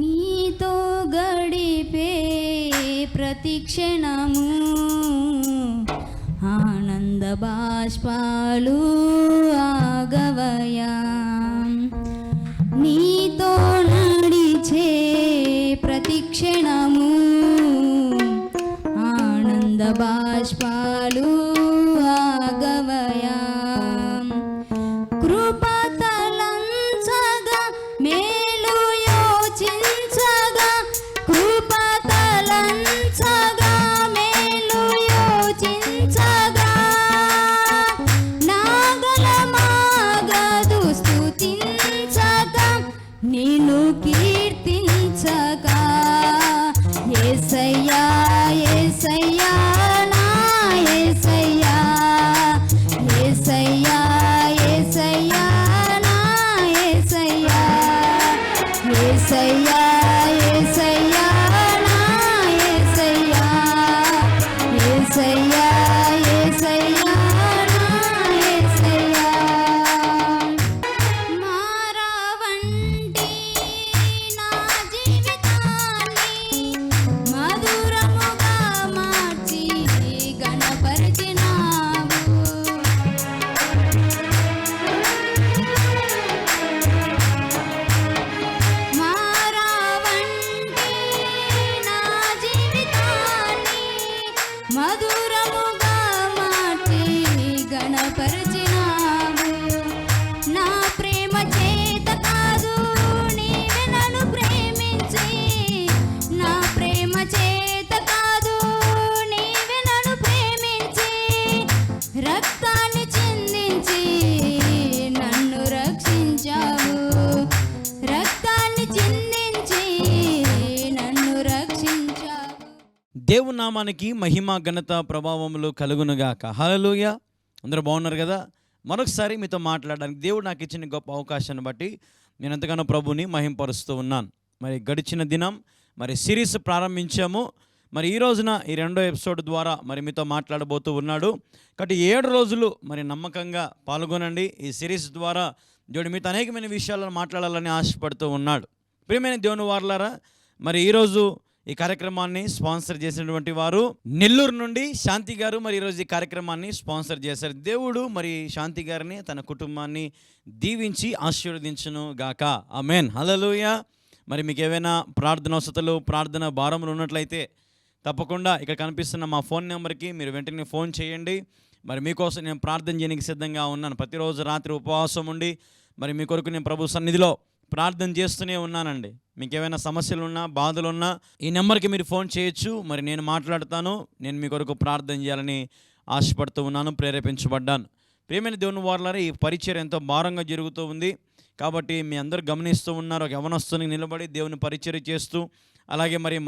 నీతో గడిపే ప్రతి క్షణము ఆనంద బాష్పాలు ఆగవయా. నీతో నడిచే ప్రతి క్షణము ఆనంద బాష్పాలు ఆగవయా. కృపతలంచగా మేలు యోచించగా, కృపతలంచగా మేలు యోచించగా, నాగలమాగదు స్తుతించగా, నిన్ను కీర్తించగా. యేసయ్యా యేసయ్యా నా యేసయ్యా, యేసయ్యా యేసయ్యా నా యేసయ్యా, యేసయ్యా యేసయ్యా నా యేసయ్యా, యేసయ్యా యేసయ్యా నా యేసయ్యా. మారవంటి నా జీవితాన్ని మధురముగా మార్చి గణపరిచినావు. మారవంటి నా జీవితాన్ని మధురముగా మార్చి గణపరిచినావు. నా ప్రేమ చేత కాదు నీవే నన్ను ప్రేమించి, నా ప్రేమ చేత కాదు నీవే నన్ను ప్రేమించి, రక్తాన్ని చిందించి నన్ను రక్షించావు, రక్తాన్ని చిందించి నన్ను రక్షించావు. దేవుని నామానికి మహిమ ఘనత ప్రభావములు కలుగునుగాక. హల్లెలూయా. అందరూ బాగున్నారు కదా? మరొకసారి మీతో మాట్లాడడానికి దేవుడు నాకు ఇచ్చిన గొప్ప అవకాశాన్ని బట్టి నేను ఎంతగానో ప్రభుని మహింపరుస్తూ ఉన్నాను. మరి గడిచిన దినం మరి సిరీస్ ప్రారంభించాము. మరి ఈ రోజున ఈ రెండో ఎపిసోడ్ ద్వారా మరి మీతో మాట్లాడబోతూ ఉన్నాడు. కాబట్టి 7 రోజులు మరి నమ్మకంగా పాల్గొనండి. ఈ సిరీస్ ద్వారా దేవుడు మీతో అనేకమైన విషయాలను మాట్లాడాలని ఆశపడుతూ ఉన్నాడు. ప్రియమైన దేవుని వారలారా, మరి ఈరోజు ఈ కార్యక్రమాన్ని స్పాన్సర్ చేసినటువంటి వారు నెల్లూరు నుండి శాంతి గారు మరి ఈరోజు ఈ కార్యక్రమాన్ని స్పాన్సర్ చేశారు. దేవుడు మరి శాంతి గారిని తన కుటుంబాన్ని దీవించి ఆశీర్వదించును గాక. ఆమేన్. హల్లెలూయా. మరి మీకు ఏవైనా ప్రార్థన అవసరతలు, ప్రార్థన భారములు ఉన్నట్లయితే తప్పకుండా ఇక్కడ కనిపిస్తున్న మా ఫోన్ నెంబర్కి మీరు వెంటనే ఫోన్ చేయండి. మరి మీకోసం నేను ప్రార్థన చేయడానికి సిద్ధంగా ఉన్నాను. ప్రతిరోజు రాత్రి ఉపవాసం ఉండి మరి మీ కొరకు నేను ప్రభు సన్నిధిలో ప్రార్థన చేస్తూనే ఉన్నానండి. మీకు ఏమైనా సమస్యలు ఉన్నా, బాధలు ఉన్నా ఈ నెంబర్కి మీరు ఫోన్ చేయొచ్చు. మరి నేను మాట్లాడతాను. నేను మీ కొరకు ప్రార్థన చేయాలని ఆశపడుతూ ఉన్నాను, ప్రేరేపించబడ్డాను. ప్రియమైన దేవుని వారలారా, ఈ పరిచయం ఎంతో భారంగా జరుగుతూ ఉంది. కాబట్టి మీ అందరూ గమనిస్తూ ఉన్నారు. ఒక యవనస్తుని నిలబడి దేవుని పరిచర్య చేస్తూ, అలాగే మరి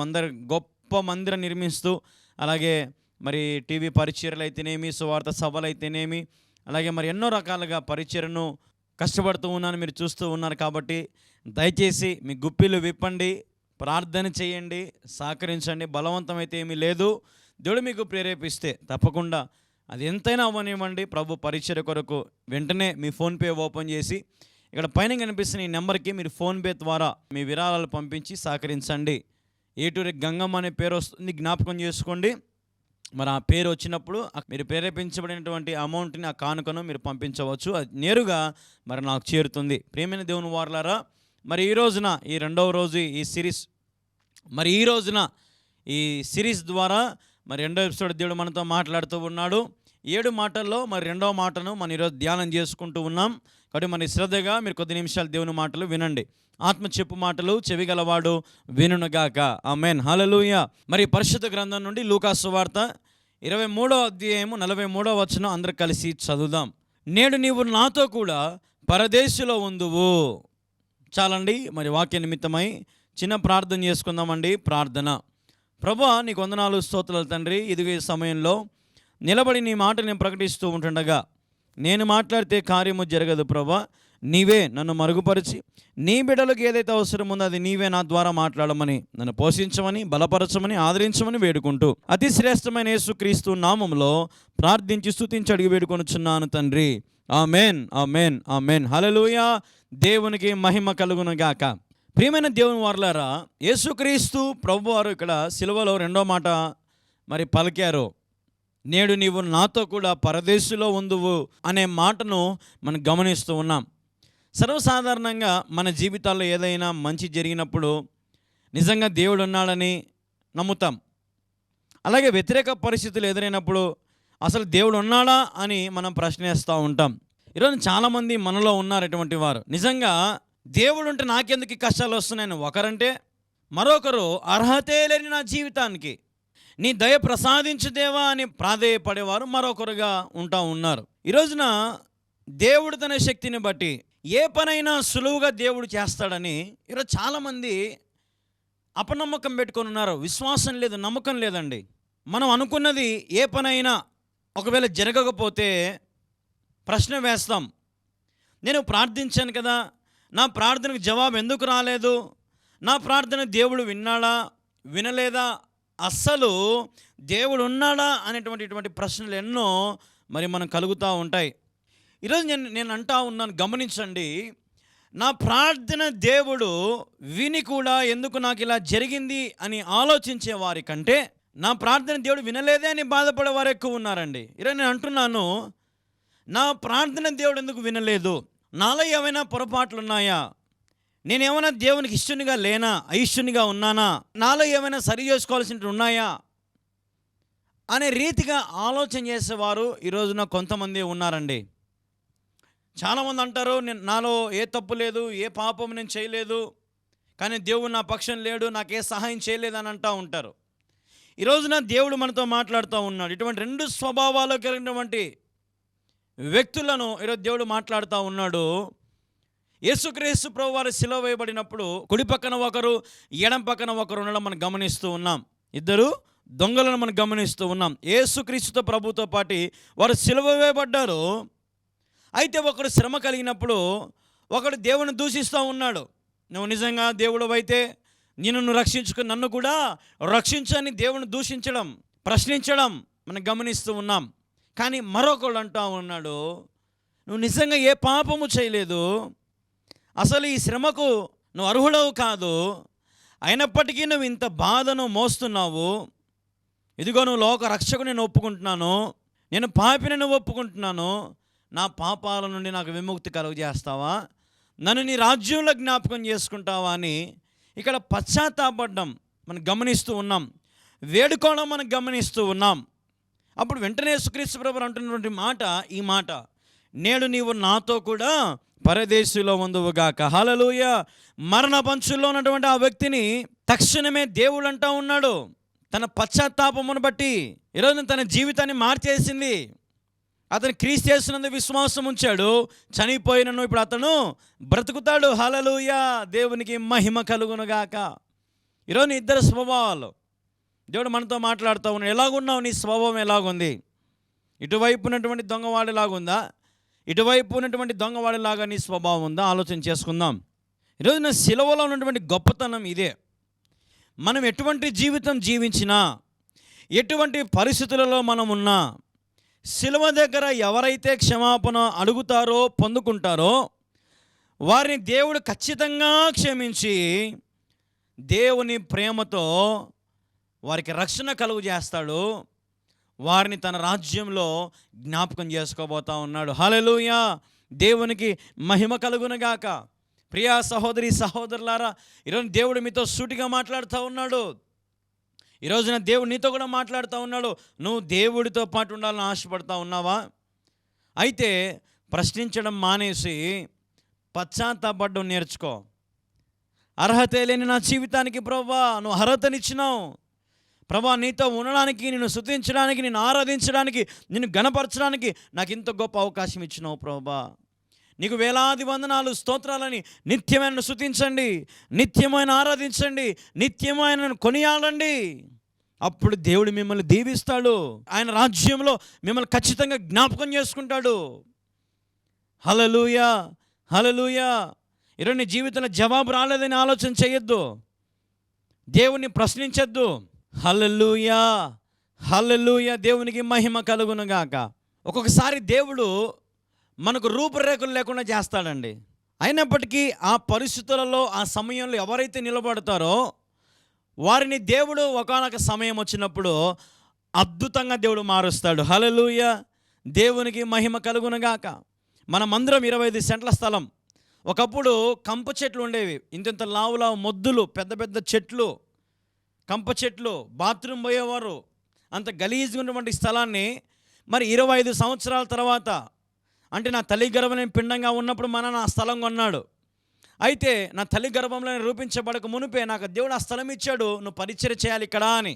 గొప్ప మందిరం నిర్మిస్తూ, అలాగే మరి టీవీ పరిచర్యలు అయితేనేమి, సువార్త సభలు అయితేనేమి, అలాగే మరి ఎన్నో రకాలుగా పరిచర్యను కష్టపడుతూ ఉన్నాను, మీరు చూస్తూ ఉన్నారు. కాబట్టి దయచేసి మీ గుప్పిలు విప్పండి, ప్రార్థన చేయండి, సహకరించండి. బలవంతమైతే ఏమీ లేదు. దేవుడు మీకు ప్రేరేపిస్తే తప్పకుండా అది ఎంతైనా అవ్వనివ్వండి. ప్రభు పరిచర్య కొరకు వెంటనే మీ ఫోన్పే ఓపెన్ చేసి ఇక్కడ పైన కనిపిస్తున్న ఈ నెంబర్కి మీరు ఫోన్పే ద్వారా మీ విరాళాలు పంపించి సహకరించండి. ఏటూరి గంగమ్మ అనే పేరు వస్తుంది, జ్ఞాపకం చేసుకోండి. మరి ఆ పేరు వచ్చినప్పుడు మీరు ప్రేరేపించబడినటువంటి అమౌంట్ని, ఆ కానుకను మీరు పంపించవచ్చు. అది నేరుగా మరి నాకు చేరుతుంది. ప్రియమైన దేవుని వారలారా, మరి ఈ రోజున ఈ రెండవ రోజు ఈ సిరీస్, మరి ఈ రోజున ఈ సిరీస్ ద్వారా మరి రెండో ఎపిసోడ్ దేవుడు మనతో మాట్లాడుతూ ఉన్నాడు. 7 మాటల్లో మరి రెండవ మాటను మనం ఈరోజు ధ్యానం చేసుకుంటూ ఉన్నాం. కాబట్టి మరి శ్రద్ధగా మీరు కొద్ది నిమిషాలు దేవుని మాటలు వినండి. ఆత్మ చెప్పు మాటలు చెవిగలవాడు వినుగాక. ఆమేన్. హల్లెలూయా. మరి పరిశుద్ధ గ్రంథం నుండి లూకా సువార్త 23వ అధ్యాయము 43వ వచనం అందరూ కలిసి చదువుదాం. నేడు నీవు నాతో కూడా పరదేశంలో ఉందువు. చాలండి. మరి వాక్య నిమిత్తమై చిన్న ప్రార్థన చేసుకుందామండి. ప్రార్థన. ప్రభువా, నీకు వందనాలు, స్తోత్రాలు తండ్రి. ఇదిగో ఈ సమయంలో నిలబడి నీ మాట నేను ప్రకటిస్తూ ఉంటుండగా నేను మాట్లాడితే కార్యము జరగదు ప్రభువా. నీవే నన్ను మరుగుపరిచి నీ బిడ్డలకు ఏదైతే అవసరం ఉందో అది నీవే నా ద్వారా మాట్లాడమని, నన్ను పోషించమని, బలపరచమని, ఆదరించమని వేడుకుంటూ అతి శ్రేష్టమైన యేసుక్రీస్తు నామములో ప్రార్థించి స్తుతించి అడిగి వేడుకొనుచున్నాను తండ్రి. Amen, amen, amen. హల్లెలూయా. దేవునికి మహిమ కలుగును గాక. ప్రియమైన దేవుని వారలారా, యేసుక్రీస్తు ప్రభువారు ఇక్కడ సిలువలో రెండో మాట మరి పలికారు. నేడు నీవు నాతో కూడా పరదేశులో ఉందువు అనే మాటను మనం గమనిస్తూ ఉన్నాం. సర్వసాధారణంగా మన జీవితాల్లో ఏదైనా మంచి జరిగినప్పుడు నిజంగా దేవుడు ఉన్నాడని నమ్ముతాం. అలాగే వ్యతిరేక పరిస్థితులు ఎదురైనప్పుడు అసలు దేవుడు ఉన్నాడా అని మనం ప్రశ్నిస్తూ ఉంటాం. ఈరోజు చాలామంది మనలో ఉన్నారు ఇటువంటి వారు. నిజంగా దేవుడు ఉంటే నాకెందుకు ఈ కష్టాలు వస్తున్నాయని ఒకరంటే, మరొకరు అర్హతే లేని నా జీవితానికి నీ దయ ప్రసాదించు దేవా అని ప్రాధేయపడేవారు మరొకరుగా ఉంటా ఉన్నారు. ఈ రోజున దేవుడు తన శక్తిని బట్టి ఏ పనైనా సులువుగా దేవుడు చేస్తాడని ఈరోజు చాలామంది అపనమ్మకం పెట్టుకొని ఉన్నారు. విశ్వాసం లేదు, నమ్మకం లేదండి. మనం అనుకున్నది ఏ పనైనా ఒకవేళ జరగకపోతే ప్రశ్న వేస్తాం. నేను ప్రార్థించాను కదా, నా ప్రార్థనకు జవాబు ఎందుకు రాలేదు, నా ప్రార్థన దేవుడు విన్నాడా వినలేదా, అస్సలు దేవుడు ఉన్నాడా అనేటువంటి ప్రశ్నలు ఎన్నో మరి మనం కలుగుతూ ఉంటాయి. ఈరోజు నేను అంటా ఉన్నాను, గమనించండి. నా ప్రార్థన దేవుడు విని కూడా ఎందుకు నాకు ఇలా జరిగింది అని ఆలోచించే వారి కంటే నా ప్రార్థన దేవుడు వినలేదే అని బాధపడే వారు ఎక్కువ ఉన్నారండి. ఈరోజు నేను అంటున్నాను, నా ప్రార్థన దేవుడు ఎందుకు వినలేదు, నాలో ఏమైనా పొరపాట్లు ఉన్నాయా, నేనేమైనా దేవునికి ఇష్టునిగా లేనా, అయిష్టునిగా ఉన్నానా, నాలో ఏమైనా సరి చేసుకోవాల్సినవి ఉన్నాయా అనే రీతిగా ఆలోచన చేసేవారు ఈరోజున కొంతమంది ఉన్నారండి. చాలామంది అంటారు, నాలో ఏ తప్పు లేదు, ఏ పాపం నేను చేయలేదు, కానీ దేవుడు నా పక్షం లేడు, నాకే సహాయం చేయలేదు అని అంటూ ఉంటారు. ఈరోజున దేవుడు మనతో మాట్లాడుతూ ఉన్నాడు. ఇటువంటి రెండు స్వభావాలు కలిగినటువంటి వ్యక్తులను ఈరోజు దేవుడు మాట్లాడుతూ ఉన్నాడు. యేసుక్రీస్తు ప్రభువారు సిలువ వేయబడినప్పుడు కుడి పక్కన ఒకరు, ఎడం పక్కన ఒకరు ఉండడం మనం గమనిస్తూ ఉన్నాం. ఇద్దరు దొంగలను మనం గమనిస్తూ ఉన్నాం. యేసుక్రీస్తుతో ప్రభుతో పాటు వారు సిలువ వేయబడ్డారు. అయితే ఒకడు శ్రమ కలిగినప్పుడు ఒకడు దేవుని దూషిస్తూ ఉన్నాడు. నువ్వు నిజంగా దేవుడు అయితే నిన్ను రక్షించుకుని నన్ను కూడా రక్షించని దేవుని దూషించడం, ప్రశ్నించడం మనం గమనిస్తూ ఉన్నాం. కానీ మరొకడు అంటూ ఉన్నాడు, నువ్వు నిజంగా ఏ పాపము చేయలేదు, అసలు ఈ శ్రమకు నువ్వు అర్హుడవు కాదు, అయినప్పటికీ నువ్వు ఇంత బాధను మోస్తున్నావు. ఇదిగో నువ్వు లోక రక్షకుని నేను ఒప్పుకుంటున్నాను, నేను పాపిని నువ్వు ఒప్పుకుంటున్నాను, నా పాపాల నుండి నాకు విముక్తి కలుగజేస్తావా, నన్ను నీ రాజ్యంలో జ్ఞాపకం చేసుకుంటావా అని ఇక్కడ పశ్చాత్తాపడ్డం మనం గమనిస్తూ ఉన్నాం, వేడుకోవడం మనం గమనిస్తూ ఉన్నాం. అప్పుడు వెంటనే యేసుక్రీస్తు ప్రభువు అంటున్నటువంటి మాట ఈ మాట, నేడు నీవు నాతో కూడా పరదేశులో ఉందువుగాక. హల్లెలూయా. మరణ పంచుల్లో ఉన్నటువంటి ఆ వ్యక్తిని తక్షణమే దేవుడు అంటూ ఉన్నాడు. తన పశ్చాత్తాపమును బట్టి ఈరోజు తన జీవితాన్ని మార్చేసింది. అతను క్రీస్తు యేసునందు విశ్వాసం ఉంచాడు, చనిపోయినను ఇప్పుడు అతను బ్రతుకుతాడు. హల్లెలూయా. దేవునికి మహిమ కలుగునుగాక. ఈరోజు నీ ఇద్దరు స్వభావాలు దేవుడు మనతో మాట్లాడుతూ ఉన్నాడు. ఎలాగున్నావు, నీ స్వభావం ఎలాగుంది? ఇటువైపు ఉన్నటువంటి దొంగవాడు ఎలాగుందా, ఇటువైపు ఉన్నటువంటి దొంగవాడిలాగా నీ స్వభావం ఉందా? ఆలోచన చేసుకుందాం. ఈరోజు నా సిలువలో ఉన్నటువంటి గొప్పతనం ఇదే. మనం ఎటువంటి జీవితం జీవించినా, ఎటువంటి పరిస్థితులలో మనం ఉన్నా, సిలువ దగ్గర ఎవరైతే క్షమాపణ అడుగుతారో పొందుకుంటారో వారిని దేవుడు ఖచ్చితంగా క్షమించి దేవుని ప్రేమతో వారికి రక్షణ కలుగు చేస్తాడు. వారిని తన రాజ్యంలో జ్ఞాపకం చేసుకోబోతా ఉన్నాడు. హల్లెలూయా. దేవునికి మహిమ కలుగునుగాక. ప్రియా సహోదరి సహోదరులారా, ఈరోజు దేవుడు మీతో సూటిగా మాట్లాడుతూ ఉన్నాడు. ఈరోజున దేవుడు నీతో కూడా మాట్లాడుతూ ఉన్నాడు. నువ్వు దేవుడితో పాటు ఉండాలని ఆశపడతా ఉన్నావా? అయితే ప్రశ్నించడం మానేసి పశ్చాత్తాపడడం నేర్చుకో. అర్హత లేని నా జీవితానికి ప్రభువా నువ్వు అర్హతనిచ్చినావు. ప్రభా, నీతో ఉండడానికి, నిన్ను స్తుతించడానికి, నిన్ను ఆరాధించడానికి, నిన్ను గణపరచడానికి నాకు ఇంత గొప్ప అవకాశం ఇచ్చినావు ప్రభా. నీకు వేలాది వందనాలు, స్తోత్రాలని. నిత్యమైన స్తుతించండి, నిత్యమైన ఆరాధించండి, నిత్యమైన కొనియాడండి. అప్పుడు దేవుడు మిమ్మల్ని దీవిస్తాడు. ఆయన రాజ్యంలో మిమ్మల్ని ఖచ్చితంగా జ్ఞాపకం చేసుకుంటాడు. హల్లెలూయా, హల్లెలూయా. ఈరోజు నీ జీవితంలో జవాబు రాలేదని ఆలోచన చేయొద్దు, దేవుణ్ణి ప్రశ్నించొద్దు. హల్లెలూయా, హల్లెలూయా. దేవునికి మహిమ కలుగునుగాక. ఒక్కొక్కసారి దేవుడు మనకు రూపురేఖలు లేకుండా చేస్తాడండి. అయినప్పటికీ ఆ పరిస్థితులలో ఆ సమయంలో ఎవరైతే నిలబడతారో వారిని దేవుడు ఒకానొక సమయం వచ్చినప్పుడు అద్భుతంగా దేవుడు మారుస్తాడు. హల్లెలూయా, దేవునికి మహిమ కలుగునుగాక. మనమందరం 25 సెంట్ల స్థలం. ఒకప్పుడు కంప చెట్లు ఉండేవి, ఇంత లావు మొద్దులు, పెద్ద పెద్ద చెట్లు, కంప చెట్లు, బాత్రూమ్ పోయేవారు. అంత గలీజ్గా ఉన్నటువంటి స్థలాన్ని మరి 25 సంవత్సరాల తర్వాత, అంటే నా తల్లి గర్భం పిండంగా ఉన్నప్పుడు నా స్థలం కొన్నాడు. అయితే నా తల్లి గర్భంలో రూపించబడక మునిపే నాకు దేవుడు ఆ స్థలం ఇచ్చాడు, నువ్వు పరిచయం చేయాలి ఇక్కడ అని.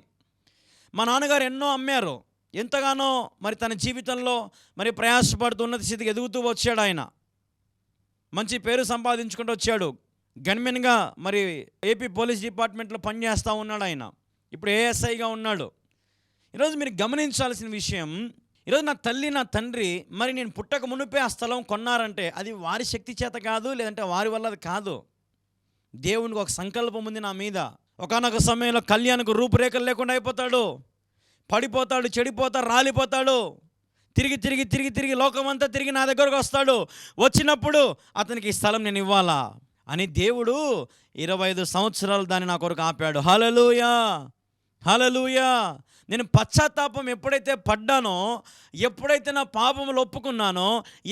మా నాన్నగారు ఎన్నో అమ్మారు, ఎంతగానో మరి తన జీవితంలో మరి ప్రయాసపడుతూ ఉన్నత స్థితికి ఎదుగుతూ వచ్చాడు. ఆయన మంచి పేరు సంపాదించుకుంటూ వచ్చాడు. గన్మెన్గా మరి ఏపీ పోలీస్ డిపార్ట్మెంట్లో పనిచేస్తూ ఉన్నాడు. ఆయన ఇప్పుడు ఏఎస్ఐగా ఉన్నాడు. ఈరోజు మీరు గమనించాల్సిన విషయం, ఈరోజు నా తల్లి నా తండ్రి మరి నేను పుట్టక మునిపే ఆ స్థలం కొన్నారంటే అది వారి శక్తి చేత కాదు, లేదంటే వారి వల్ల అది కాదు. దేవునికి ఒక సంకల్పం ఉంది నా మీద. ఒకానొక సమయంలో కళ్యాణకు రూపురేఖలు లేకుండా అయిపోతాడు, పడిపోతాడు, చెడిపోతాడు, రాలిపోతాడు. తిరిగి తిరిగి తిరిగి తిరిగి లోకమంతా తిరిగి నా దగ్గరకు వస్తాడు. వచ్చినప్పుడు అతనికి ఈ స్థలం నేను ఇవ్వాలా అని దేవుడు 25 సంవత్సరాలు దాన్ని నా కొరకు ఆపాడు. హల్లెలూయా, హల్లెలూయా. నేను పశ్చాత్తాపం ఎప్పుడైతే పడ్డానో, ఎప్పుడైతే నా పాపములు ఒప్పుకున్నానో,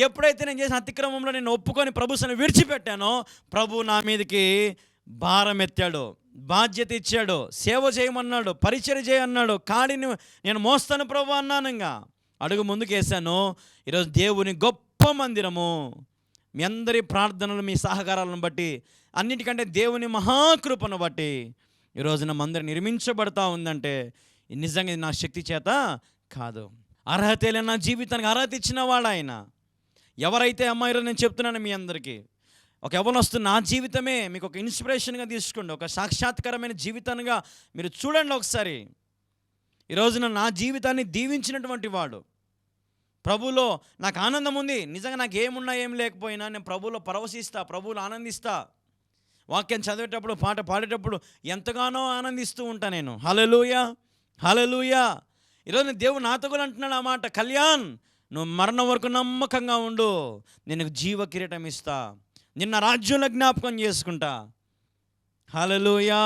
ఎప్పుడైతే నేను చేసిన అతిక్రమంలో నేను ఒప్పుకొని ప్రభువుని విడిచిపెట్టానో, ప్రభు నా మీదకి భారం ఎత్తాడు, బాధ్యత ఇచ్చాడు, సేవ చేయమన్నాడు, పరిచర్య చేయమన్నాడు. కాడిని నేను మోస్తాను ప్రభు అన్నాను. ఇంకా అడుగు ముందుకు వేసాను. ఈరోజు దేవుని గొప్ప మందిరము, మీ అందరి ప్రార్థనలు, మీ సహకారాలను బట్టి, అన్నిటికంటే దేవుని మహాకృపను బట్టి ఈరోజు నా మందిరం నిర్మించబడతా ఉందంటే నిజంగా ఇది నా శక్తి చేత కాదు. అర్హత లేని నా జీవితానికి అర్హత ఇచ్చిన వాడు ఆయన. ఎవరైతే అమ్మాయిలో నేను చెప్తున్నాను మీ అందరికీ, ఒక యవ్వనస్తున్న నా జీవితమే మీకు ఒక ఇన్స్పిరేషన్గా తీసుకోండి, ఒక సాక్షాత్కరమైన జీవితంగా మీరు చూడండి ఒకసారి. ఈరోజున నా జీవితాన్ని దీవించినటువంటి వాడు. ప్రభువులో నాకు ఆనందం ఉంది. నిజంగా నాకు ఏమున్నా ఏం లేకపోయినా నేను ప్రభువులో పరవశిస్తా, ప్రభువులో ఆనందిస్తా. వాక్యం చదివేటప్పుడు, పాట పాడేటప్పుడు ఎంతగానో ఆనందిస్తూ ఉంటా నేను. హల్లెలూయా, హల్లెలూయా. ఈరోజు దేవుడు నాతో కూడా అంటున్నాడు ఆ మాట, కళ్యాణ్ నువ్వు మరణం వరకు నమ్మకంగా ఉండు, నేను జీవ కిరీటం ఇస్తా, నిన్న రాజ్యంలో జ్ఞాపకం చేసుకుంటా. హల్లెలూయా,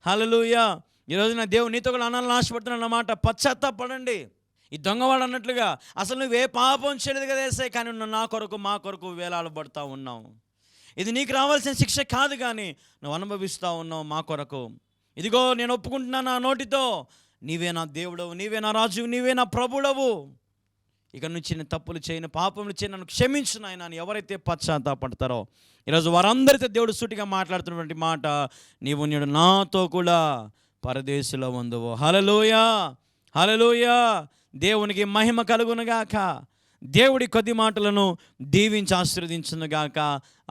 హల్లెలూయా. ఈరోజు నా దేవుడు నీతో కూడా అనాలని ఆశపడుతున్నాను అన్నమాట. పశ్చాత్తాపడండి. ఈ దొంగవాడు అన్నట్లుగా అసలు నువ్వే పాపం చేయలేదు కదా ఏసయ్య, కానీ నువ్వు నా కొరకు మా కొరకు వేలాడబడతా ఉన్నావు. ఇది నీకు రావాల్సిన శిక్ష కాదు, కానీ నువ్వు అనుభవిస్తూ ఉన్నావు మా కొరకు. ఇదిగో నేను ఒప్పుకుంటున్నాను నా నోటితో, నీవే నా దేవుడవు, నీవే నా రాజువు, నీవే నా ప్రభుడవు. ఇక నుంచి నేను తప్పులు చేయను, పాపములు చేయను, నన్ను క్షమించు నాయనా అని ఎవరైతే పశ్చాత్తాపడతారో ఈరోజు వారందరితో దేవుడు సూటిగా మాట్లాడుతున్నటువంటి మాట, నీవు నేడు నాతో కూడా పరదేశులో ఉందువు. హల్లెలూయా, హల్లెలూయా. దేవునికి మహిమ కలుగునుగాక. దేవుడి కొద్ది మాటలను దీవించి ఆశీర్వదించునుగాక.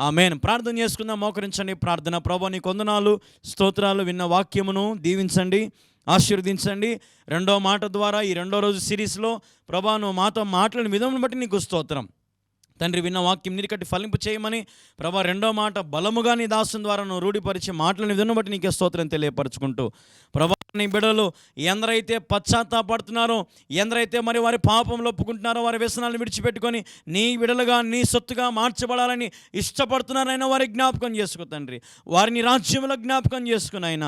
ఆమేన్. ప్రార్థన చేసుకుందాం, మోకరించండి. ప్రార్థన. ప్రభువా నీకు వందనాలు, స్తోత్రాలు. విన్న వాక్యమును దీవించండి, ఆశీర్వదించండి. రెండో మాట ద్వారా ఈ రెండో రోజు సిరీస్లో ప్రభువా నువ్వు మాతో మాట్లాడిన విధమును బట్టి నీకు స్తోత్రం తండ్రి. విన్న వాక్యం నీరుకట్టి ఫలింపు చేయమని ప్రభువా రెండో మాట బలముగా నీ దాసుని ద్వారా నువ్వు రూఢిపరిచి మాట్లాడిన విధమును బట్టి నీకే స్తోత్రం తెలియపరచుకుంటూ, ప్రభువా నీ బిడ్డలు ఎందరైతే పశ్చాత్తాపడుతున్నారో, ఎందరైతే మరి వారి పాపంలో ఒప్పుకుంటున్నారో, వారి వ్యసనాలను విడిచిపెట్టుకొని నీ బిడ్డలుగా నీ సొత్తుగా మార్చబడాలని ఇష్టపడుతున్నారైనా వారి జ్ఞాపకం చేసుకో తండ్రి. వారిని రాజ్యంలో జ్ఞాపకం చేసుకుని ఆయన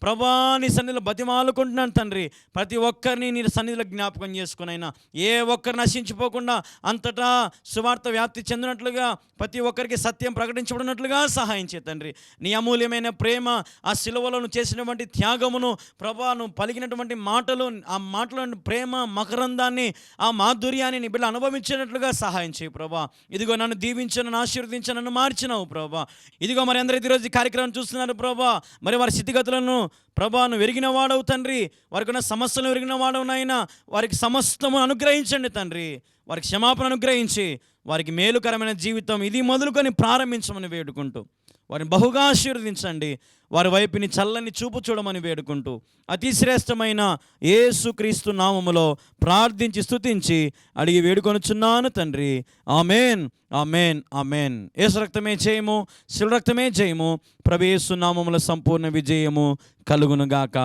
ప్రభా నీ సన్నిధిలో బతిమాలుకుంటున్నాను తండ్రి. ప్రతి ఒక్కరిని నీ సన్నిధిలో జ్ఞాపకం చేసుకుని అయినా ఏ ఒక్కరు నశించిపోకుండా అంతటా సువార్త వ్యాప్తి చెందినట్లుగా, ప్రతి ఒక్కరికి సత్యం ప్రకటించబడినట్లుగా సహాయం చేయ తండ్రి. నీ అమూల్యమైన ప్రేమ, ఆ సిలువలో నువ్వు చేసినటువంటి త్యాగమును ప్రభా, నువ్వు పలికినటువంటి మాటలు, ఆ మాటలో ప్రేమ మకరందాన్ని, ఆ మాధుర్యాన్ని నీ బిడ్డలు అనుభవించినట్లుగా సహాయం చేయి ప్రభా. ఇదిగో నన్ను దీవించను, నన్ను ఆశీర్వదించను, నన్ను మార్చినావు ప్రభా. ఇదిగో మరి అందరైతే ఈరోజు ఈ కార్యక్రమం చూస్తున్నారు ప్రభా, మరి వారి స్థితిగతులను ప్రభా నువ్వు ఎరిగిన వాడవు తండ్రి. వారికి ఉన్న సమస్యలను ఎరిగిన వాడవు నాయనా. వారికి సమస్తము అనుగ్రహించండి తండ్రి. వారికి క్షమాపణ అనుగ్రహించి వారికి మేలుకరమైన జీవితం ఇది మొదలుకొని ప్రారంభించమని వేడుకుంటూ వారిని బహుగా ఆశీర్వదించండి. వారి వైపుని చల్లని చూపు చూడమని వేడుకుంటూ అతి శ్రేష్టమైన యేసుక్రీస్తు నామములో ప్రార్థించి స్తుతించి అడిగి వేడుకొనుచున్నాను తండ్రి. ఆమేన్, ఆమేన్, ఆమేన్. యేసు రక్తమే జయము, శిల రక్తమే జయము. ప్రభు యేసు నామములో సంపూర్ణ విజయము కలుగునుగాక.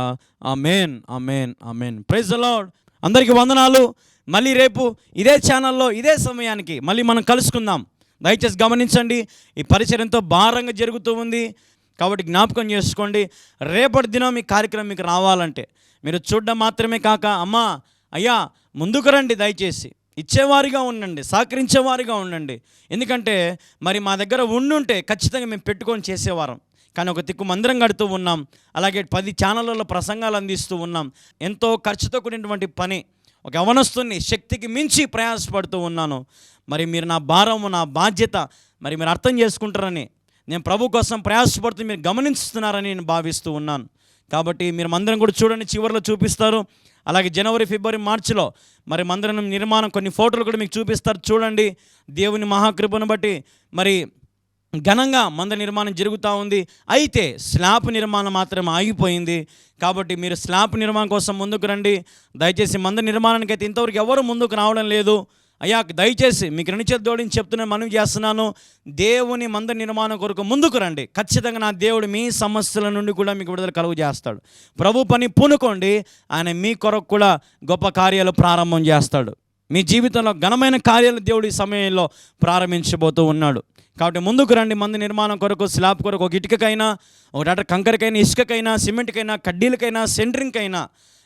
Amen, amen, amen. Praise the lord. అందరికీ వందనాలు. మళ్ళీ రేపు ఇదే ఛానల్లో ఇదే సమయానికి మళ్ళీ మనం కలుసుకుందాం. దయచేసి గమనించండి, ఈ పరిచయం ఎంతో భారంగా జరుగుతూ ఉంది. కాబట్టి జ్ఞాపకం చేసుకోండి, రేపటి దినం ఈ కార్యక్రమం మీకు రావాలంటే మీరు చూడడం మాత్రమే కాక, అమ్మా అయ్యా ముందుకు రండి, దయచేసి ఇచ్చేవారిగా ఉండండి, సహకరించేవారిగా ఉండండి. ఎందుకంటే మరి మా దగ్గర ఉండుంటే ఖచ్చితంగా మేము పెట్టుకొని చేసేవారం. కానీ ఒక దిక్కు మందిరం కడుతూ ఉన్నాం, అలాగే 10 ఛానళ్ళలో ప్రసంగాలు అందిస్తూ ఉన్నాం. ఎంతో ఖర్చుతో కూడినటువంటి పని. ఒక యవనస్తుని శక్తికి మించి ప్రయాసపడుతూ ఉన్నాను. మరి మీరు నా భారము, నా బాధ్యత మరి మీరు అర్థం చేసుకుంటారని, నేను ప్రభు కోసం ప్రయాసపడుతూ మీరు గమనిస్తున్నారని నేను భావిస్తూ ఉన్నాను. కాబట్టి మీరు మందిరం కూడా చూడండి, చివరిలో చూపిస్తారు. అలాగే జనవరి, ఫిబ్రవరి, మార్చిలో మరి మందిరం నిర్మాణం కొన్ని ఫోటోలు కూడా మీకు చూపిస్తారు, చూడండి. దేవుని మహాకృపను బట్టి మరి ఘనంగా మందిర నిర్మాణం జరుగుతూ ఉంది. అయితే స్లాబ్ నిర్మాణం మాత్రమే ఆగిపోయింది. కాబట్టి మీరు స్లాబ్ నిర్మాణం కోసం ముందుకు రండి. దయచేసి మందిర నిర్మాణానికి అయితే ఇంతవరకు ఎవరు ముందుకు రావడం లేదు. అయ్యా దయచేసి మీకు రెండు చేతులు జోడించి చెప్తున్నాను, మనవి చేస్తున్నాను, దేవుని మందిర నిర్మాణం కొరకు ముందుకు రండి. ఖచ్చితంగా నా దేవుడు మీ సమస్యల నుండి కూడా మీకు విడుదల కలుగు చేస్తాడు. ప్రభు పని పూనుకోండి, ఆయన మీ కొరకు కూడా గొప్ప కార్యాలు ప్రారంభం చేస్తాడు. మీ జీవితంలో ఘనమైన కార్యాలు దేవుడు ఈ సమయంలో ప్రారంభించబోతూ ఉన్నాడు. కాబట్టి ముందుకు రండి. మందిర నిర్మాణం కొరకు, స్లాబ్ కొరకు, ఒక ఇటుకకైనా, ఒక డాక్టర్ కంకరకైనా, ఇసుకకైనా, సిమెంట్కైనా, కడ్డీలకైనా, సెంటరింగ్కైనా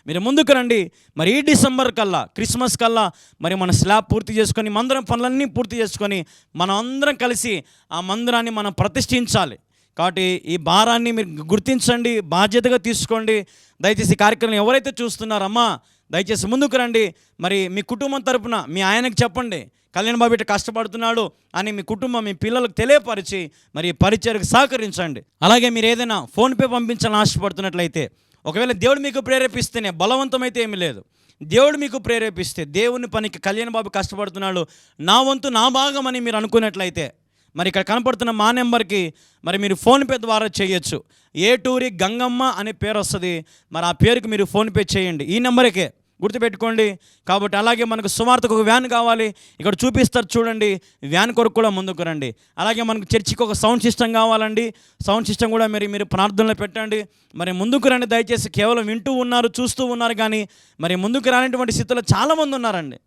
మీరు ముందుకు రండి. మరి ఈ డిసెంబర్ కల్లా, క్రిస్మస్ కల్లా మరి మన స్లాబ్ పూర్తి చేసుకొని, మందిరం పనులన్నీ పూర్తి చేసుకొని మనం అందరం కలిసి ఆ మందిరాన్ని మనం ప్రతిష్ఠించాలి. కాబట్టి ఈ భారాన్ని మీరు గుర్తించండి, బాధ్యతగా తీసుకోండి. దయచేసి ఈ కార్యక్రమం ఎవరైతే చూస్తున్నారమ్మా దయచేసి ముందుకు రండి. మరి మీ కుటుంబం తరపున మీ ఆయనకు చెప్పండి, కళ్యాణ్ బాబు ఇట్లా కష్టపడుతున్నాడు అని మీ కుటుంబం, మీ పిల్లలకు తెలియపరిచి మరి పరిచర్యకు సహకరించండి. అలాగే మీరు ఏదైనా ఫోన్పే పంపించాలని ఆశపడుతున్నట్లయితే, ఒకవేళ దేవుడు మీకు ప్రేరేపిస్తేనే, బలవంతమైతే ఏమీ లేదు, దేవుడు మీకు ప్రేరేపిస్తే, దేవుని పనికి కళ్యాణ్ బాబు కష్టపడుతున్నాడు, నా వంతు నా భాగం అని మీరు అనుకున్నట్లయితే మరి ఇక్కడ కనపడుతున్న మా నెంబర్కి మరి మీరు ఫోన్పే ద్వారా చేయొచ్చు. ఏటూరి గంగమ్మ అనే పేరు వస్తుంది. మరి ఆ పేరుకి మీరు ఫోన్పే చేయండి, ఈ నెంబర్కే, గుర్తుపెట్టుకోండి. కాబట్టి అలాగే మనకు సువార్తకు ఒక వ్యాన్ కావాలి, ఇక్కడ చూపిస్తారు చూడండి, వ్యాన్ కొరకు కూడా ముందుకు రండి. అలాగే మనకు చర్చికి ఒక సౌండ్ సిస్టమ్ కావాలండి, సౌండ్ సిస్టమ్ కూడా మీరు ప్రార్థనలో పెట్టండి. మరి ముందుకు రండి. దయచేసి కేవలం వింటూ ఉన్నారు, చూస్తూ ఉన్నారు, కానీ మరి ముందుకు రానటువంటి స్థితిలో చాలామంది ఉన్నారండి.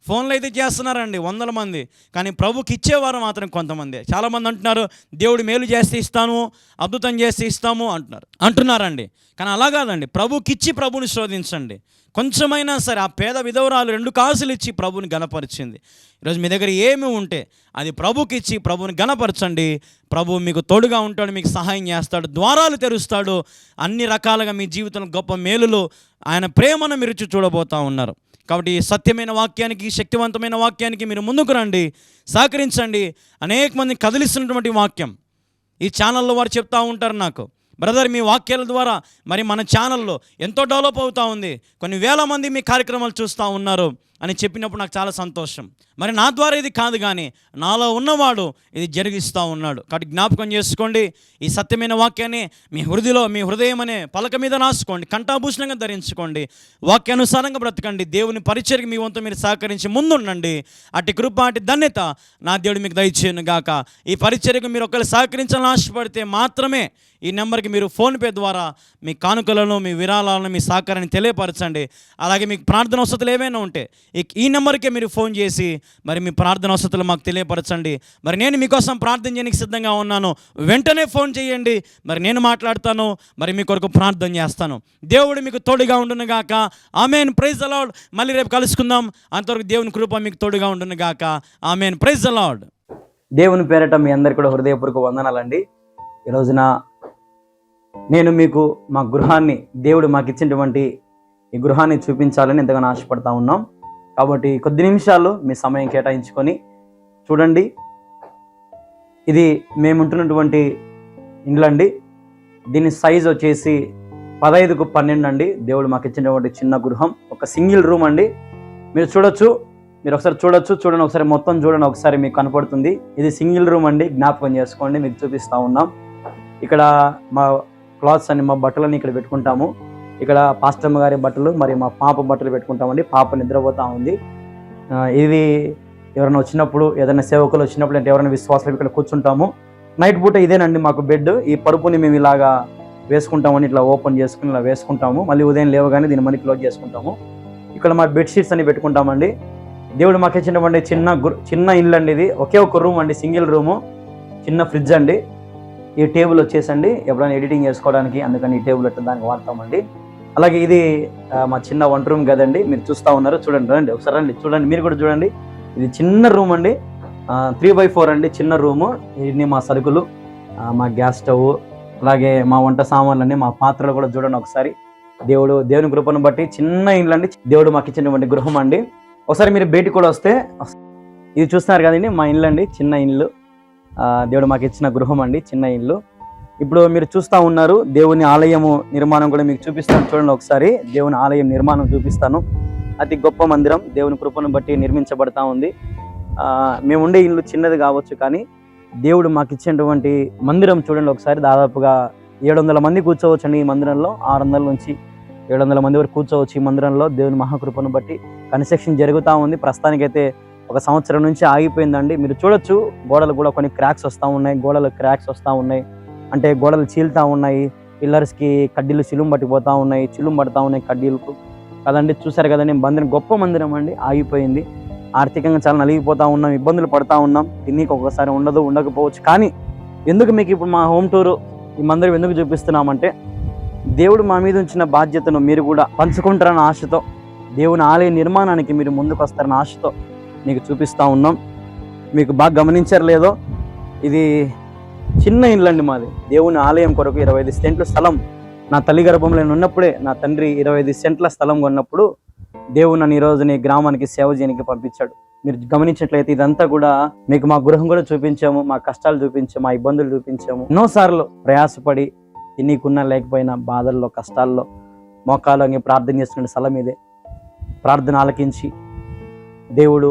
ఫోన్లో అయితే చేస్తున్నారండి 100 మంది, కానీ ప్రభుకి ఇచ్చేవారు మాత్రం కొంతమంది. చాలామంది అంటున్నారు, దేవుడు మేలు చేస్తే ఇస్తాను, అద్భుతం చేస్తే ఇస్తాము అంటున్నారండి. కానీ అలా కాదండి. ప్రభుకి ఇచ్చి ప్రభుని శోధించండి. కొంచెమైనా సరే ఆ పేద విధవరాలు 2 కాసులు ఇచ్చి ప్రభుని గణపరిచింది. ఈరోజు మీ దగ్గర ఏమి ఉంటే అది ప్రభుకి ఇచ్చి ప్రభుని గణపరచండి. ప్రభు మీకు తోడుగా ఉంటాడు, మీకు సహాయం చేస్తాడు, ద్వారాలు తెరుస్తాడు. అన్ని రకాలుగా మీ జీవితంలో గొప్ప మేలులు, ఆయన ప్రేమను మీరు చూడబోతూ ఉన్నారు. కాబట్టి సత్యమైన వాక్యానికి, శక్తివంతమైన వాక్యానికి మీరు ముందుకు రండి, సహకరించండి. అనేక మంది కదిలిస్తున్నటువంటి వాక్యం ఈ ఛానల్లో వారు చెప్తూ ఉంటారు నాకు, బ్రదర్ మీ వాక్యాల ద్వారా మరి మన ఛానల్లో ఎంతో డెవలప్ అవుతూ ఉంది, కొన్ని వేల మంది మీ కార్యక్రమాలు చూస్తూ ఉన్నారు అని చెప్పినప్పుడు నాకు చాలా సంతోషం. మరి నా ద్వారా ఇది కాదు, కానీ నాలో ఉన్నవాడు ఇది జరిగిస్తూ ఉన్నాడు. కాబట్టి జ్ఞాపకం చేసుకోండి, ఈ సత్యమైన వాక్యాన్ని మీ హృదయం అనే పలక మీద రాసుకోండి, కంఠాభూషణంగా ధరించుకోండి, వాక్యానుసారంగా బ్రతకండి. దేవుని పరిచర్యకి మీ వంతు మీరు సహకరించి ముందుండండి. అట్టి కృప, అట్టి ధన్యత నా దేవుడు మీకు దయచేయను గాక. ఈ పరిచర్యకు మీరు ఒకవేళ సహకరించాలని ఆశపడితే మాత్రమే ఈ నెంబర్కి మీరు ఫోన్పే ద్వారా మీ కానుకలను, మీ విరాళాలను, మీ సహకారాన్ని తెలియపరచండి. అలాగే మీకు ప్రార్థన వసతులు ఏమైనా ఉంటే ఈ నెంబర్కే మీరు ఫోన్ చేసి మరి మీ ప్రార్థన వసతులు మాకు తెలియపరచండి. మరి నేను మీకోసం ప్రార్థన చేయడానికి సిద్ధంగా ఉన్నాను, వెంటనే ఫోన్ చేయండి. మరి నేను మాట్లాడతాను, మరి మీ కొరకు ప్రార్థన చేస్తాను. దేవుడు మీకు తోడుగా ఉండును గాక. ఆమేన్. Praise the lord. మళ్ళీ రేపు కలుసుకుందాం. అంతవరకు దేవుని కృప మీకు తోడుగా ఉండును గాక. ఆమేన్. Praise the lord. దేవుని పేరట మీ అందరికీ కూడా హృదయపూర్వక వందనాలండి. ఈ రోజున నేను మీకు మా గృహాన్ని, దేవుడు మాకు ఇచ్చినటువంటి ఈ గృహాన్ని చూపించాలని ఎంతగానో ఆశపడతా ఉన్నాం. కాబట్టి కొద్ది నిమిషాలు మీ సమయం కేటాయించుకొని చూడండి. ఇది మేముంటున్నటువంటి ఇండ్లు అండి. దీని సైజ్ వచ్చేసి 15కు 12 అండి. దేవుడు మాకు ఇచ్చినటువంటి చిన్న గృహం, ఒక సింగిల్ రూమ్ అండి. మీరు చూడొచ్చు, మీరు ఒకసారి చూడండి, ఒకసారి మొత్తం చూడండి, ఒకసారి మీకు కనపడుతుంది. ఇది సింగిల్ రూమ్ అండి, జ్ఞాపకం చేసుకోండి. మీకు చూపిస్తూ ఉన్నాం. ఇక్కడ మా క్లాత్స్ అని, మా బట్టలని ఇక్కడ పెట్టుకుంటాము. ఇక్కడ పాస్టమ్మ గారి బట్టలు, మరి మా పాప బట్టలు పెట్టుకుంటామండి. పాప నిద్రపోతూ ఉంది. ఇది ఎవరైనా వచ్చినప్పుడు, ఏదైనా సేవకులు వచ్చినప్పుడు, అంటే ఎవరైనా విశ్వాసాలు ఇక్కడ కూర్చుంటాము. నైట్ పూట ఇదేనండి మాకు బెడ్. ఈ పరుపుని మేము ఇలాగా వేసుకుంటామని, ఇట్లా ఓపెన్ చేసుకుని ఇలా వేసుకుంటాము. మళ్ళీ ఉదయం లేవగానే దీన్ని మళ్ళీ క్లోజ్ చేసుకుంటాము. ఇక్కడ మా బెడ్షీట్స్ అని పెట్టుకుంటామండి. దేవుడు మాకు ఇచ్చినటువంటి చిన్న ఇల్లు అండి. ఇది ఒకే ఒక రూమ్ అండి, సింగిల్ రూము, చిన్న ఫ్రిడ్జ్ అండి. ఈ టేబుల్ వచ్చేసండి ఎప్పుడైనా ఎడిటింగ్ చేసుకోవడానికి, అందుకని ఈ టేబుల్ అట్లా దానికి వాడతామండి. అలాగే ఇది మా చిన్న వంట రూమ్ కదండి, మీరు చూస్తూ ఉన్నారు. చూడండి, రండి ఒకసారి రండి, చూడండి, మీరు కూడా చూడండి. ఇది చిన్న రూమ్ అండి, 3x4 అండి, చిన్న రూము. ఇన్ని మా సరుకులు, మా గ్యాస్ స్టవ్, అలాగే మా వంట సామాన్లు అన్నీ, మా పాత్రలు కూడా చూడండి ఒకసారి. దేవుని కృపను బట్టి చిన్న ఇల్లు అండి, దేవుడు మాకు ఇచ్చినటువంటి గృహం అండి. ఒకసారి మీరు బయటికి కూడా వస్తే, ఇది చూస్తున్నారు కదండి మా ఇల్లు అండి, చిన్న ఇల్లు. దేవుడు మాకు ఇచ్చిన గృహం అండి, చిన్న ఇల్లు. ఇప్పుడు మీరు చూస్తూ ఉన్నారు దేవుని ఆలయము నిర్మాణం కూడా మీకు చూపిస్తాను. చూడండి ఒకసారి, దేవుని ఆలయం నిర్మాణం చూపిస్తాను. అతి గొప్ప మందిరం, దేవుని కృపను బట్టి నిర్మించబడతా ఉంది. మేము ఉండే ఇల్లు చిన్నది కావచ్చు, కానీ దేవుడు మాకు ఇచ్చినటువంటి మందిరం చూడండి ఒకసారి. దాదాపుగా 700 మంది కూర్చోవచ్చు అండి ఈ మందిరంలో. 600 నుంచి 700 మంది వరకు కూర్చోవచ్చు ఈ మందిరంలో. దేవుని మహాకృపను బట్టి కన్స్ట్రక్షన్ జరుగుతూ ఉంది. ప్రస్తుతానికైతే 1 సంవత్సరం నుంచి ఆగిపోయిందండి. మీరు చూడొచ్చు, గోడలు కూడా కొన్ని క్రాక్స్ వస్తూ ఉన్నాయి, గోడలు క్రాక్స్ వస్తూ ఉన్నాయి, అంటే గోడలు చీలుతూ ఉన్నాయి. పిల్లర్స్కి కడ్డీలు చిలుం పట్టిపోతూ ఉన్నాయి, చిలుం పడుతూ ఉన్నాయి కడ్డీలకు కదండి. చూసారు కదండి, మందిరం గొప్ప మందిరం అండి, ఆగిపోయింది. ఆర్థికంగా చాలా నలిగిపోతూ ఉన్నాం, ఇబ్బందులు పడుతూ ఉన్నాం. తిన్నీకి ఒక్కొక్కసారి ఉండకపోవచ్చు. కానీ ఎందుకు మీకు ఇప్పుడు మా హోమ్ టూరు ఈ మందిరం ఎందుకు చూపిస్తున్నామంటే, దేవుడు మా మీద ఉంచిన బాధ్యతను మీరు కూడా పంచుకుంటారన్న ఆశతో, దేవుని ఆలయ నిర్మాణానికి మీరు ముందుకు వస్తారన్న ఆశతో మీకు చూపిస్తూ ఉన్నాం. మీకు బాగా గమనించారు లేదో, ఇది చిన్న ఇల్లు అండి మాది. దేవుని ఆలయం కొరకు 25 సెంట్ల స్థలం నా తల్లి గర్భంలో ఉన్నప్పుడే నా తండ్రి 25 సెంట్ల స్థలం కొన్నప్పుడు దేవుడు నన్ను ఈరోజు నీ గ్రామానికి సేవ చేయడానికి పంపించాడు. మీరు గమనించినట్లయితే ఇదంతా కూడా మీకు మా గృహం కూడా చూపించాము, మా కష్టాలు చూపించాము, మా ఇబ్బందులు చూపించాము. ఎన్నోసార్లు ప్రయాసపడి నీకున్నా లేకపోయినా బాధల్లో కష్టాల్లో మోకాలు ప్రార్థన చేస్తున్న స్థలం ఇదే. ప్రార్థన ఆలకించి దేవుడు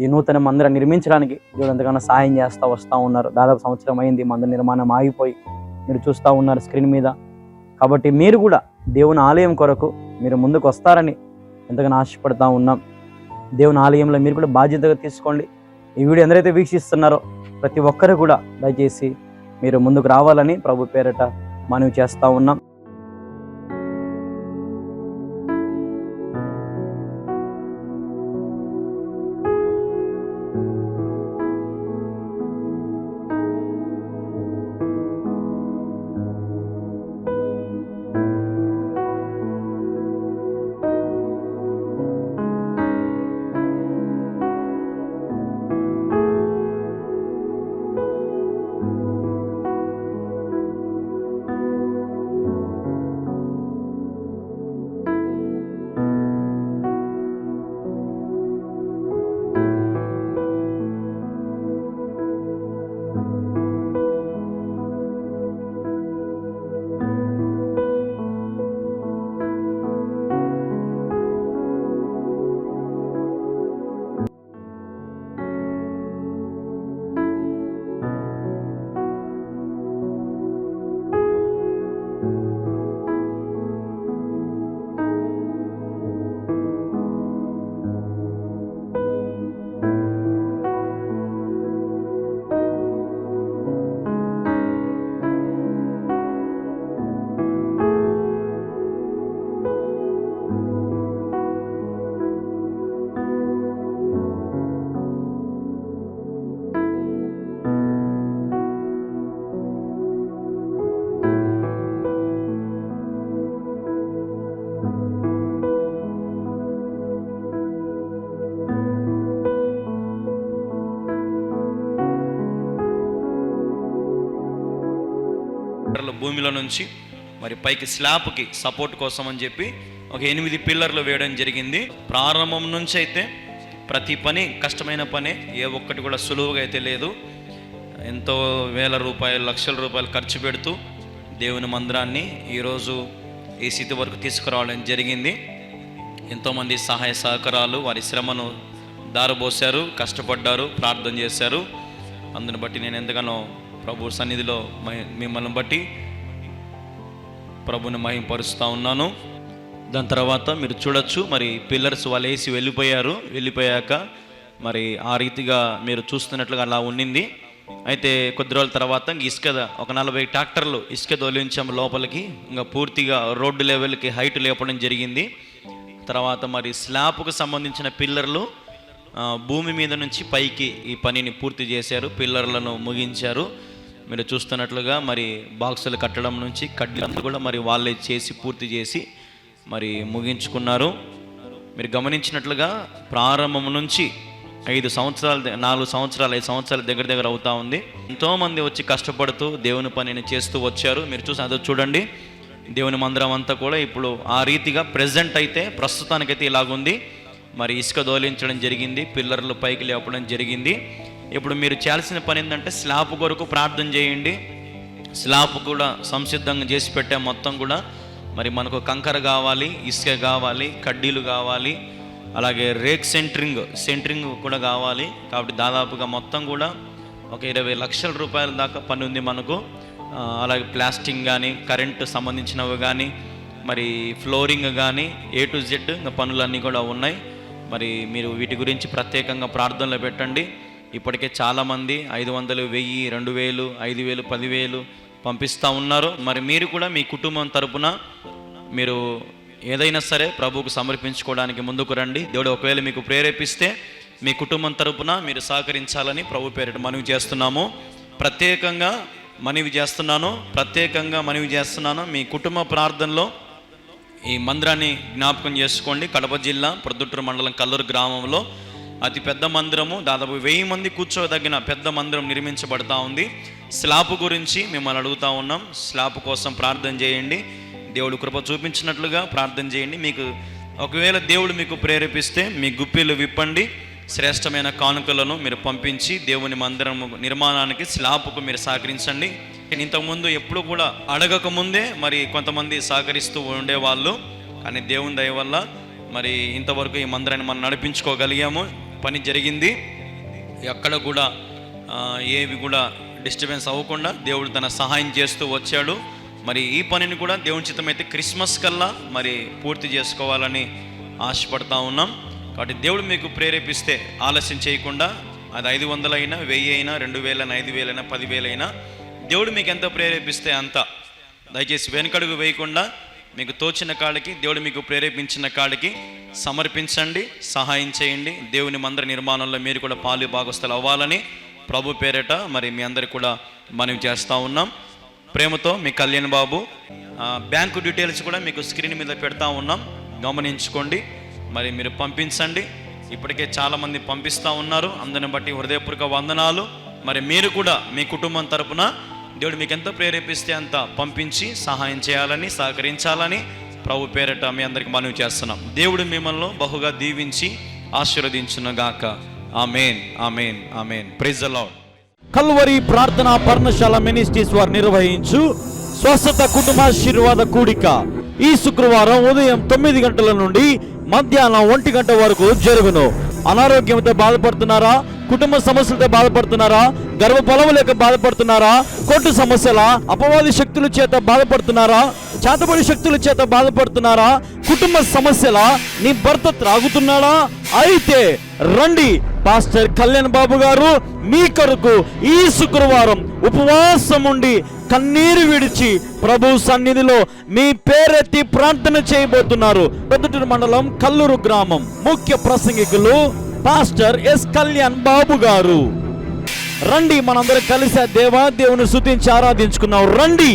ఈ నూతన మందిరం నిర్మించడానికి దేవుడు ఎంతగానో సహాయం చేస్తూ వస్తూ ఉన్నారు. దాదాపు సంవత్సరం అయింది మందిర నిర్మాణం ఆగిపోయి, మీరు చూస్తూ ఉన్నారు స్క్రీన్ మీద. కాబట్టి మీరు కూడా దేవుని ఆలయం కొరకు మీరు ముందుకు వస్తారని ఎంతగానో ఆశపడతా ఉన్నాం. దేవుని ఆలయంలో మీరు కూడా బాధ్యతగా తీసుకోండి. ఈ వీడియో ఎందరైతే వీక్షిస్తున్నారో ప్రతి ఒక్కరు కూడా దయచేసి మీరు ముందుకు రావాలని ప్రభు పేరట మనవి చేస్తూ ఉన్నాం. భూమిలో నుంచి మరి పైకి స్లాబ్కి సపోర్ట్ కోసం అని చెప్పి ఒక 8 పిల్లర్లు వేయడం జరిగింది. ప్రారంభం నుంచి అయితే ప్రతి పని కష్టమైన పని, ఏ ఒక్కటి కూడా సులువుగా అయితే లేదు. ఎంతో వేల రూపాయలు, లక్షల రూపాయలు ఖర్చు పెడుతూ దేవుని మందిరాన్ని ఈరోజు ఈ స్థితి వరకు తీసుకురావడం జరిగింది. ఎంతోమంది సహాయ సహకారాలు, వారి శ్రమను దారబోసారు, కష్టపడ్డారు, ప్రార్థన చేశారు. అందుని బట్టి నేను ఎంతగానో ప్రభు సన్నిధిలో మిమ్మల్ని బట్టి ప్రభుని మహింపరుస్తూ ఉన్నాను. దాని తర్వాత మీరు చూడొచ్చు, మరి పిల్లర్స్ వాళ్ళు వేసి వెళ్ళిపోయాక మరి ఆ రీతిగా మీరు చూస్తున్నట్లుగా అలా ఉండింది. అయితే కొద్ది రోజుల తర్వాత ఇసుక ఒక 40 ట్రాక్టర్లు ఇసుక తొలించాము లోపలికి. ఇంకా పూర్తిగా రోడ్డు లెవెల్కి హైట్ లేపడం జరిగింది. తర్వాత మరి స్లాబ్కు సంబంధించిన పిల్లర్లు భూమి మీద నుంచి పైకి ఈ పనిని పూర్తి చేశారు, పిల్లర్లను ముగించారు. మీరు చూస్తున్నట్లుగా మరి బాక్సులు కట్టడం నుంచి కడ్డీలంతా కూడా మరి వాళ్ళే చేసి పూర్తి చేసి మరి ముగించుకున్నారు. మీరు గమనించినట్లుగా ప్రారంభం నుంచి 5 సంవత్సరాలు 4 సంవత్సరాలు 5 సంవత్సరాలు దగ్గర అవుతా ఉంది. ఎంతోమంది వచ్చి కష్టపడుతూ దేవుని పనిని చేస్తూ వచ్చారు. మీరు చూసి అదో చూడండి, దేవుని మందిరం అంతా కూడా ఇప్పుడు ఆ రీతిగా ప్రెజెంట్ అయితే ప్రస్తుతానికైతే ఇలాగుంది. మరి ఇసుక దోలించడం జరిగింది, పిల్లర్లు పైకి లేపడం జరిగింది. ఇప్పుడు మీరు చేయాల్సిన పని ఏంటంటే స్లాబ్ కొరకు ప్రార్థన చేయండి. స్లాబ్ కూడా సంసిద్ధంగా చేసి పెట్టే మొత్తం కూడా మరి మనకు కంకర కావాలి, ఇసుక కావాలి, కడ్డీలు కావాలి, అలాగే రేక్ సెంటరింగ్ కూడా కావాలి. కాబట్టి దాదాపుగా మొత్తం కూడా ఒక 20 లక్షల రూపాయల దాకా పని ఉంది మనకు. అలాగే ప్లాస్టింగ్ కానీ, కరెంటు సంబంధించినవి కానీ, మరి ఫ్లోరింగ్ కానీ, A to Z ఇంకా పనులన్నీ కూడా ఉన్నాయి. మరి మీరు వీటి గురించి ప్రత్యేకంగా ప్రార్థనలు పెట్టండి. ఇప్పటికే చాలామంది 500, 1000, 2000, 5000, 10,000 పంపిస్తూ ఉన్నారు. మరి మీరు కూడా మీ కుటుంబం తరపున మీరు ఏదైనా సరే ప్రభువుకు సమర్పించుకోవడానికి ముందుకు రండి. దేవుడు ఒకవేళ మీకు ప్రేరేపిస్తే మీ కుటుంబం తరపున మీరు సహకరించాలని ప్రభు పేరిట మనవి చేస్తున్నాము. ప్రత్యేకంగా మనవి చేస్తున్నాను. మీ కుటుంబ ప్రార్థనలో ఈ మందిరాన్ని జ్ఞాపకం చేసుకోండి. కడప జిల్లా ప్రొద్దుటూరు మండలం కల్లూరు గ్రామంలో అతి పెద్ద మందిరము, దాదాపు 1000 మంది కూర్చోదగిన పెద్ద మందిరం నిర్మించబడతా ఉంది. స్లాబ్ గురించి మిమ్మల్ని అడుగుతా ఉన్నాం. స్లాబ్ కోసం ప్రార్థన చేయండి. దేవుడు కృప చూపించినట్లుగా ప్రార్థన చేయండి. మీకు ఒకవేళ దేవుడు మీకు ప్రేరేపిస్తే మీ గుప్పిలు విప్పండి. శ్రేష్టమైన కానుకలను మీరు పంపించి దేవుని మందిరం నిర్మాణానికి స్లాబ్కు మీరు సహకరించండి. ఇంతకుముందు ఎప్పుడు కూడా అడగక ముందే మరి కొంతమంది సహకరిస్తూ ఉండేవాళ్ళు, కానీ దేవుని దయ వల్ల మరి ఇంతవరకు ఈ మందిరాన్ని మనం నడిపించుకోగలిగాము. పని జరిగింది. ఎక్కడ కూడా ఏవి కూడా డిస్టర్బెన్స్ అవ్వకుండా దేవుడు తన సహాయం చేస్తూ వచ్చాడు. మరి ఈ పనిని కూడా దేవుని చిత్తమైతే క్రిస్మస్ కల్లా మరి పూర్తి చేసుకోవాలని ఆశపడతా ఉన్నాం. కాబట్టి దేవుడు మీకు ప్రేరేపిస్తే ఆలస్యం చేయకుండా, అది 500 అయినా, 1000 అయినా, 2000 అయినా, 5000 అయినా, 10,000 అయినా, దేవుడు మీకు ఎంత ప్రేరేపిస్తే అంత దయచేసి వెనుకడుగు వేయకుండా మీకు తోచిన కాడికి, దేవుడు మీకు ప్రేరేపించిన కాడికి సమర్పించండి, సహాయం చేయండి. దేవుని మందిర నిర్మాణంలో మీరు కూడా పాలు భాగస్థులు అవ్వాలని ప్రభు పేరిట మరి మీ అందరికి కూడా మనవి చేస్తూ ఉన్నాం. ప్రేమతో మీ కళ్యాణ్ బాబు. బ్యాంకు డీటెయిల్స్ కూడా మీకు స్క్రీన్ మీద పెడతా ఉన్నాం, గమనించుకోండి. మరి మీరు పంపించండి. ఇప్పటికే చాలామంది పంపిస్తూ ఉన్నారు. అందరిని బట్టి హృదయపూర్వక వందనాలు. మరి మీరు కూడా మీ కుటుంబం తరపున దేవుడు మీకు ఎంత ప్రేరేపిస్తే అంత పంపించి సహాయం చేయాలని, సహకరించాలని ప్రభు పేరిట మీ అందరికి మనవి చేస్తున్నాం. దేవుడు మిమ్మల్ని బహుగా దీవించి ఆశీర్వదించునుగాక. Amen, amen, amen. Praise the lord. Calvary ప్రార్థనా పర్ణశాల మినిస్ట్రీస్ వారు నిర్వహించు స్వస్థత కుటుంబాశీర్వాద కూడిక ఈ శుక్రవారం ఉదయం 9 గంటల నుండి మధ్యాహ్నం 1 గంట వరకు జరుగును. అనారోగ్యంతో బాధపడుతున్నారా? కుటుంబ సమస్యలతో బాధపడుతున్నారా? గర్భఫలం లేక బాధపడుతున్నారా? కోర్టు సమస్యల, అపవాది శక్తుల చేత బాధపడుతున్నారా? చేతబడి శక్తుల చేత బాధపడుతున్నారా? కుటుంబ సమస్యల, నీ భర్త త్రాగుతున్నాడా? అయితే రండి, పాస్టర్ కళ్యాణ్ బాబు గారు మీ కొరకు ఈ శుక్రవారం ఉపవాసం ఉండి కన్నీరు విడిచి ప్రభు సన్నిధిలో మీ పేరెత్తి ప్రార్థన చేయబోతున్నారు. ప్రొద్దుటూరు మండలం కల్లూరు గ్రామం. ముఖ్య ప్రసంగికులు పాస్టర్ ఎస్ కళ్యాణ్ బాబు గారు. రండి, మనందరం కలిసి దేవుని స్తుతించి ఆరాధించుకున్నాం. రండి.